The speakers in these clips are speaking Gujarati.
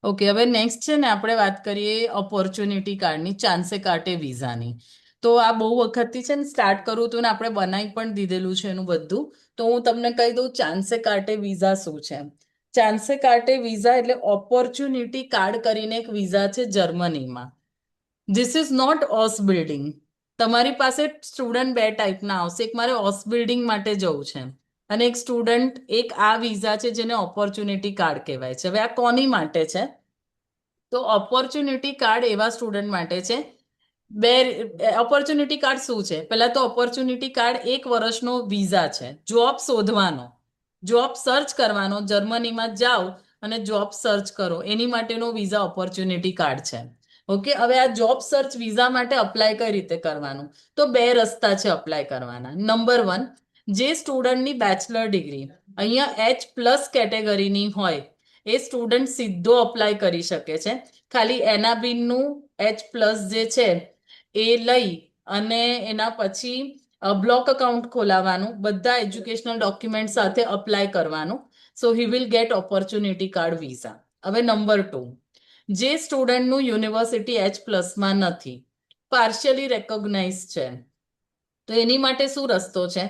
ઓકે, હવે નેક્સ્ટ છે ને આપણે વાત કરીએ ઓપોર્ચ્યુનિટી કાર્ડની, ચાન્સે કાર્ટે વિઝાની. તો આ બહુ વખતથી છે ને સ્ટાર્ટ કરું હતું ને આપણે બનાવી પણ દીધેલું છે એનું બધું. તો હું તમને કહી દઉં ચાન્સે કાર્ટે વિઝા શું છે. ચાન્સે કાર્ટે વિઝા એટલે ઓપોર્ચ્યુનિટી કાર્ડ કરીને એક વિઝા છે જર્મનીમાં. This is not Ausbildung. તમારી પાસે સ્ટુડન્ટ બે ટાઈપના આવશે. એક મારે ઓસ બિલ્ડિંગ માટે જવું છે અને એક સ્ટુડન્ટ એક આ વિઝા છે જેને ઓપોર્ચ્યુનિટી કાર્ડ કહેવાય છે. હવે આ કોની માટે છે? તો ઓપોર્ચ્યુનિટી કાર્ડ એવા સ્ટુડન્ટ માટે છે. બે ઓપોર્ચ્યુનિટી કાર્ડ શું છે? પહેલા તો ઓપોર્ચ્યુનિટી કાર્ડ 1 વર્ષનો વિઝા છે, જોબ શોધવાનો, જોબ સર્ચ કરવાનો. જર્મનીમાં જાઓ અને જોબ સર્ચ કરો, એની માટેનો વિઝા ઓપોર્ચ્યુનિટી કાર્ડ છે. ઓકે, હવે આ જોબ સર્ચ વિઝા માટે અપ્લાય કઈ રીતે કરવાનું? તો બે રસ્તા છે અપ્લાય કરવાના. નંબર 1, જે સ્ટુડન્ટની બેચલર ડિગ્રી અહીંયા H+ કેટેગરીની હોય એ સ્ટુડન્ટ સીધો અપ્લાય કરી શકે છે. ખાલી એના બીનનું H+ જે છે એ લઈ અને એના પછી બ્લોક અકાઉન્ટ ખોલાવાનું, બધા એજ્યુકેશનલ ડોક્યુમેન્ટ સાથે અપ્લાય કરવાનું. So he will get opportunity card visa. હવે નંબર 2, જે સ્ટુડન્ટનું યુનિવર્સિટી H+માં નથી, પાર્શિયલી રેકોગ્નાઇઝ છે, તો એની માટે શું રસ્તો છે?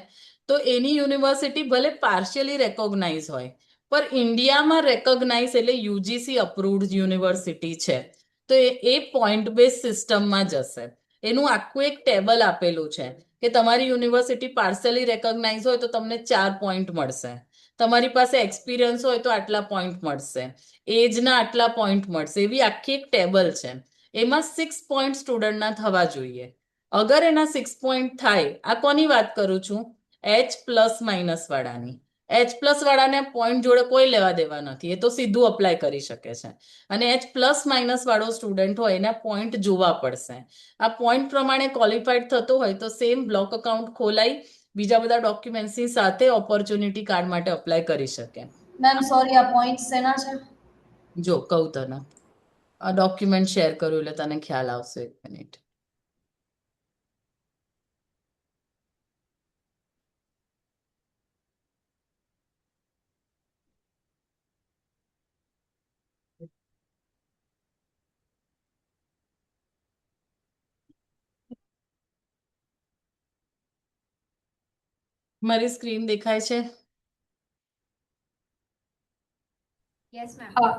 તો એની યુનિવર્સિટી ભલે પાર્શિયલી રેકોગ્નાઇઝ હોય, પણ ઇન્ડિયામાં રેકોગ્નાઇઝ એટલે યુજીસી અપ્રુવ્ડ યુનિવર્સિટી છે, તો એ પોઈન્ટ બેઝ સિસ્ટમમાં જશે. એનું આખું એક ટેબલ આપેલું છે કે તમારી યુનિવર્સિટી પાર્શિયલી રેકોગ્નાઇઝ હોય તો તમને 4 પોઈન્ટ મળશે, તમારી પાસે એક્સપિરિયન્સ હોય તો આટલા પોઈન્ટ મળશે, એજના આટલા પોઈન્ટ મળશે. એવી આખી એક ટેબલ છે. એમાં 6 પોઈન્ટ સ્ટુડન્ટના થવા જોઈએ. અગર એના 6 પોઈન્ટ થાય, આ કોની વાત કરું છું? H+ વાળાની. H+ વાળાને પોઈન્ટ જોડે કોઈ લેવા દેવા નથી, એ તો સીધું અપ્લાય કરી શકે છે. અને H+ વાળો સ્ટુડન્ટ હોય એના પોઈન્ટ જોવા પડશે. આ પોઈન્ટ પ્રમાણે ક્વોલિફાઈડ થતો હોય તો સેમ બ્લોક અકાઉન્ટ ખોલાઈ બીજા બધા ડોક્યુમેન્ટ્સની સાથે ઓપોર્ચ્યુનિટી કાર્ડ માટે અપ્લાય કરી શકે. મેમ સોરી, આ પોઈન્ટ્સ શેના છે? જો કહું તને, આ ડોક્યુમેન્ટ શેર કર્યું એટલે તને ખ્યાલ આવશે. 1 મિનિટ. મારી સ્ક્રીન દેખાય છે? Yes ma'am. હા.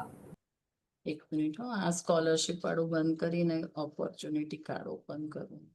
1 મિનિટ હો, આ સ્કોલરશિપ વાળું બંધ કરીને ઓપોર્ચ્યુનિટી કાર્ડ ઓપન કરું.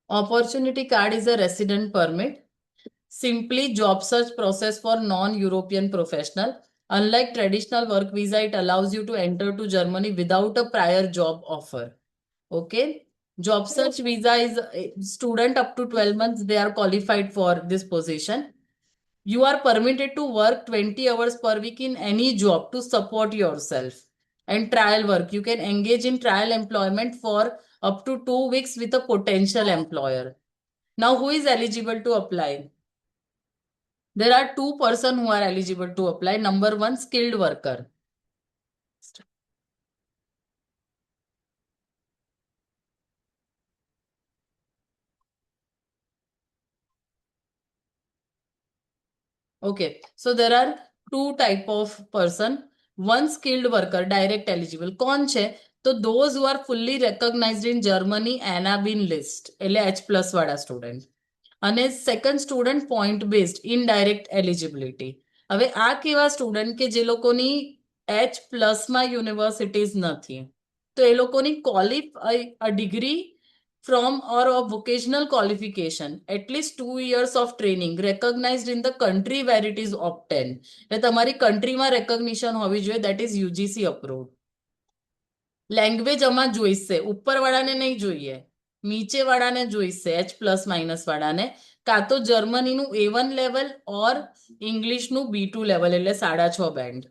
Opportunity card is a resident permit, simply job search process for non-European professional. Unlike traditional work visa, it allows you to enter to Germany without a prior job offer. Okay. Job search visa is student up to 12 months, they are qualified for this position. You are permitted to work 20 hours per week in any job to support yourself. And trial work, you can engage in trial employment for up to 2 weeks with a potential employer. Now, who is eligible to apply? There are two persons who are eligible to apply. Number 1, skilled worker. Okay, so there are two type of person. One, skilled worker, direct eligible. कौन છે? તો those who are fully recognized in Germany ANABIN list, એટલે H+ વાળા સ્ટુડન્ટ. અને second student point based indirect eligibility. હવે આ કેવા સ્ટુડન્ટ કે જે લોકોની H+માં યુનિવર્સિટીઝ નથી, તો એ લોકોની degree from or of vocational qualification, at least 2 years of training recognized in the country where it is obtained. એટલે તમારી કન્ટ્રીમાં રેકોગ્નિશન હોવી જોઈએ, that is UGC approved. Language આમાં જોઈશે, ઉપરવાળાને નહીં જોઈએ, નીચેવાળાને જોઈશે, H+ વાળાને, કાં તો જર્મનીનું A1 લેવલ ઓર ઇંગ્લિશનું B2 લેવલ એટલે 6.5 બેન્ડ.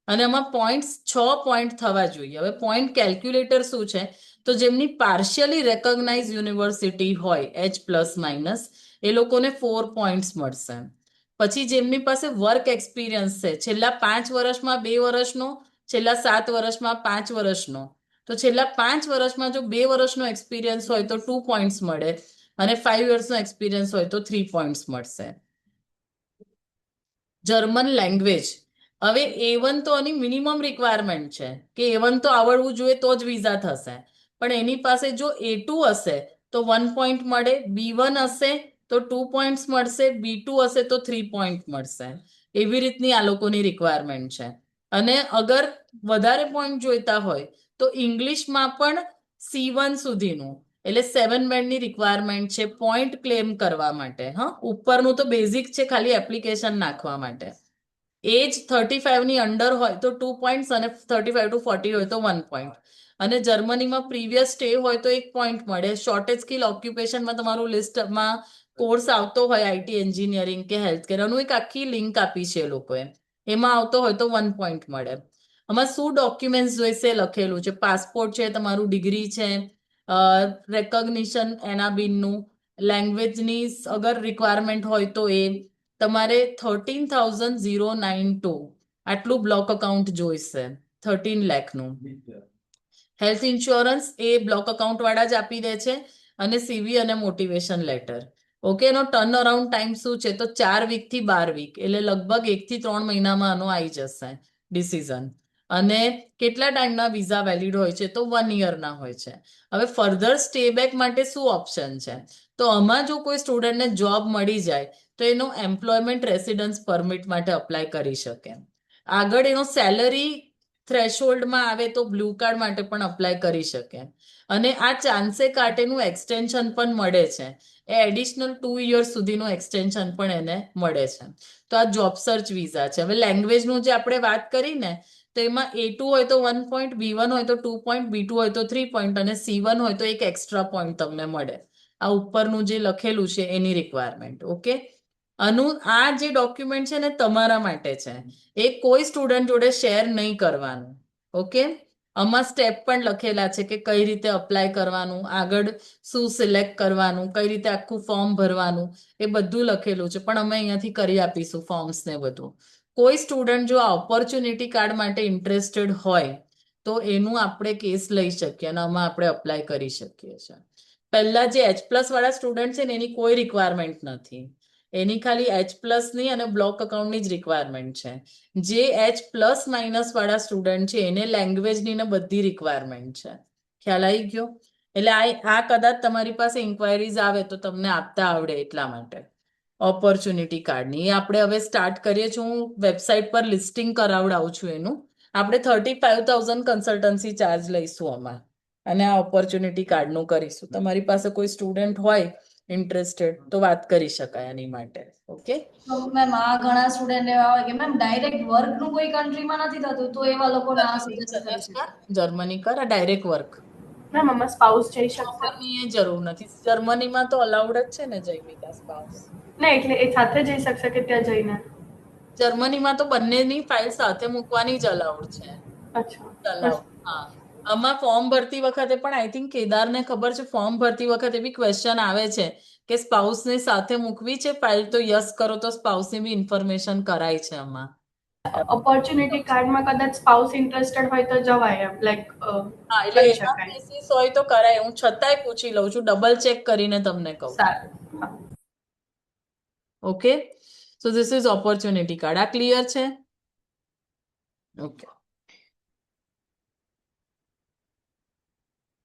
અને આમાં પોઈન્ટ્સ 6 પોઈન્ટ થવા જોઈએ. હવે પોઈન્ટ કેલ્ક્યુલેટર શું છે? તો જેમની પાર્શિયલી રેકોગ્નાઇઝ યુનિવર્સિટી હોય H+- એ લોકોને 4 પોઈન્ટ્સ મળશે. પછી જેમની પાસે વર્ક એક્સપિરિયન્સ છે, છેલ્લા 5 વર્ષમાં 2 વર્ષનો, છેલ્લા 7 વર્ષમાં 5 વર્ષનો, તો છેલ્લા 5 વર્ષમાં જો 2 વર્ષનો એક્સપિરિયન્સ હોય તો 2 પોઈન્ટ્સ મળે, અને 5 યર્સનો એક્સપિરિયન્સ હોય તો 3 પોઈન્ટ્સ મળશે. જર્મન લેંગ્વેજ, હવે A1 તો આની મિનિમમ રિક્વાયરમેન્ટ છે કે A1 તો આવડવું જોઈએ તો જ વિઝા થશે. પણ એની પાસે જો A2 હશે તો 1 પોઈન્ટ મળે, B1 હશે તો 2 પોઈન્ટ્સ મળશે, B2 હશે તો 3 પોઈન્ટ મળશે. એવી રીતની આ લોકોની રિક્વાયરમેન્ટ છે. અને અગર વધારે પોઈન્ટ જોઈતા હોય તો ઇંગ્લિશમાં પણ C1 સુધીનું, એટલે 7 બેન્ડની રિક્વાયરમેન્ટ છે પોઈન્ટ ક્લેમ કરવા માટે. હા, ઉપરનું તો બેઝિક છે ખાલી એપ્લિકેશન નાખવા માટે. એજ 35 ની અંડર હોય તો 2 પોઈન્ટ્સ, અને 35 to 40 હોય તો 1 પોઈન્ટ. અને જર્મનીમાં પ્રીવિયસ સ્ટે હોય તો 1 પોઈન્ટ મળે. શોર્ટેજ સ્કિલ ઓક્યુપેશનમાં તમારું લિસ્ટમાં કોર્સ આવતો હોય આઈટી એન્જિનિયરિંગ કે હેલ્થકેર, એનું એક આખી લિંક આપી છે એ લોકોએ, એમાં આવતો હોય તો 1 પોઈન્ટ મળે. આમાં શું ડોક્યુમેન્ટ્સ જોઈશે લખેલું છે. પાસપોર્ટ છે, તમારું ડિગ્રી છે, રેકોગ્નિશન એના બિનનું, લેંગ્વેજની અગર રિક્વાયરમેન્ટ હોય તો એ, તમારે 13,092 આટલું બ્લોક અકાઉન્ટ જોઈશે, 13 લાખનું. હેલ્થ ઇન્સ્યોરન્સ એ બ્લોક અકાઉન્ટ વાળા જ આપી દે છે, અને સીવી અને મોટિવેશન લેટર. ઓકે, એનો ટર્ન અરાઉન્ડ ટાઈમ શું છે? તો 4 વીક થી 12 વીક, એટલે લગભગ 1 થી 3 મહિનામાં આનો આવી જશે ડિસિઝન. અને કેટલા ટાઈમના વિઝા વેલિડ હોય છે? તો 1 યરના હોય છે. હવે ફર્ધર સ્ટે બેક માટે શું ઓપ્શન છે? તો આમાં જો કોઈ સ્ટુડન્ટને જોબ મળી જાય તો એનો એમ્પ્લોયમેન્ટ રેસિડન્સ પરમિટ માટે અપ્લાય કરી શકે. આગળ એનો સેલરી થ્રેશોલ્ડમાં આવે તો બ્લુ કાર્ડ માટે પણ અપ્લાય કરી શકે. અને આ ચાન્સે કાર્ટેનું એક્સટેન્શન પણ મળે છે. એ એડિશનલ 2 યર્સ સુધીનું એક્સટેન્શન પણ એને મળે છે. તો આ જોબ સર્ચ વિઝા છે. હવે લેંગ્વેજનું જે આપણે વાત કરી ને, તો એમાં A2 હોય તો 1 પોઈન્ટ, B1 હોય તો 2 પોઈન્ટ, B2 હોય તો 3 પોઈન્ટ, અને C1 હોય તો એક એક્સ્ટ્રા પોઈન્ટ તમને મળે. આ ઉપરનું જે લખેલું છે એની રિક્વાયરમેન્ટ. ઓકે, આ જે ડોક્યુમેન્ટ છે ને તમારા માટે છે, એ કોઈ સ્ટુડન્ટ જોડે શેર નહીં કરવાનું. ઓકે, આમાં સ્ટેપ પણ લખેલા છે કે કઈ રીતે અપ્લાય કરવાનું, આગળ શું સિલેક્ટ કરવાનું, કઈ રીતે આખું ફોર્મ ભરવાનું, એ બધું લખેલું છે. પણ અમે અહીંયાથી કરી આપીશું ફોર્મ્સ ને બધું. કોઈ સ્ટુડન્ટ જો આ ઓપોર્ચ્યુનિટી કાર્ડ માટે ઇન્ટરેસ્ટેડ હોય તો એનું આપણે કેસ લઈ શકીએ અને આમાં આપણે અપ્લાય કરી શકીએ છીએ. પહેલા જે H+ વાળા સ્ટુડન્ટ છે ને એની કોઈ રિક્વાયરમેન્ટ નથી. એની ખાલી H+ ની અને બ્લોક અકાઉન્ટની જ રિક્વાયરમેન્ટ છે. જે H+- વાળા સ્ટુડન્ટ છે એને લેંગ્વેજની ને બધી રિક્વાયરમેન્ટ છે. ખ્યાલ આવી ગયો? એટલે આ કદાચ તમારી પાસે ઇન્ક્વાયરીઝ આવે તો તમને આપતા આવડે એટલા માટે. ઓપોર્ચ્યુનિટી કાર્ડની આપણે હવે સ્ટાર્ટ કરીએ છીએ. હું વેબસાઇટ પર લિસ્ટિંગ કરાવડાવું છું એનું. આપણે 35,000 કન્સલ્ટન્સી ચાર્જ લઈશું આમાં, અને આ ઓપોર્ચ્યુનિટી કાર્ડનું કરીશું. તમારી પાસે કોઈ સ્ટુડન્ટ હોય ઇન્ટરેસ્ટેડ તો વાત કરી શકાય એની માટે. ઓકે, તો મેમ આ ઘણા સ્ટુડન્ટ એવા હોય કે મેમ ડાયરેક્ટ વર્કનું કોઈ કન્ટ્રીમાં નથી થતું, તો એવા લોકોને આ સજેસ્ટ કરી શકે. જર્મની કર ડાયરેક્ટ વર્ક. મેમ આમાં સ્પાઉસ જઈ શકશે? જર્મની એ જરૂર નથી. જર્મનીમાં તો અલાઉડ જ છે ને જૈવિકા સ્પાઉસ. ના, એટલે એ સાથે જઈ શકશે કે ત્યાં જઈને? જર્મનીમાં તો બંનેની ફાઇલ સાથે મૂકવાની જ અલાઉડ છે. અચ્છા. અલાઉડ, હા. આમાં ફોર્મ ભરતી વખતે પણ આઈ થિંક કેદારને ખબર છે, ફોર્મ ભરતી વખતે બી ક્વેશ્ચન આવે છે કે સ્પાઉસને સાથે મૂકવી છે ફાઇલ, તો યસ કરો તો સ્પાઉસની બી ઇન્ફોર્મેશન કરાય છે આમાં. ઓપોર્ચ્યુનિટી કાર્ડમાં કદાચ સ્પાઉસ ઇન્ટરેસ્ટેડ હોય તો જવાય એમ, લાઈક હા, એટલે કરી એવા શકાય. કેસીસ હોય તો કરાય. હું છતાંય પૂછી લઉં છું, ડબલ ચેક કરીને તમને કહું. સારું. હા. Okay, so this is opportunity card. આ ક્લિયર છે? ઓકે.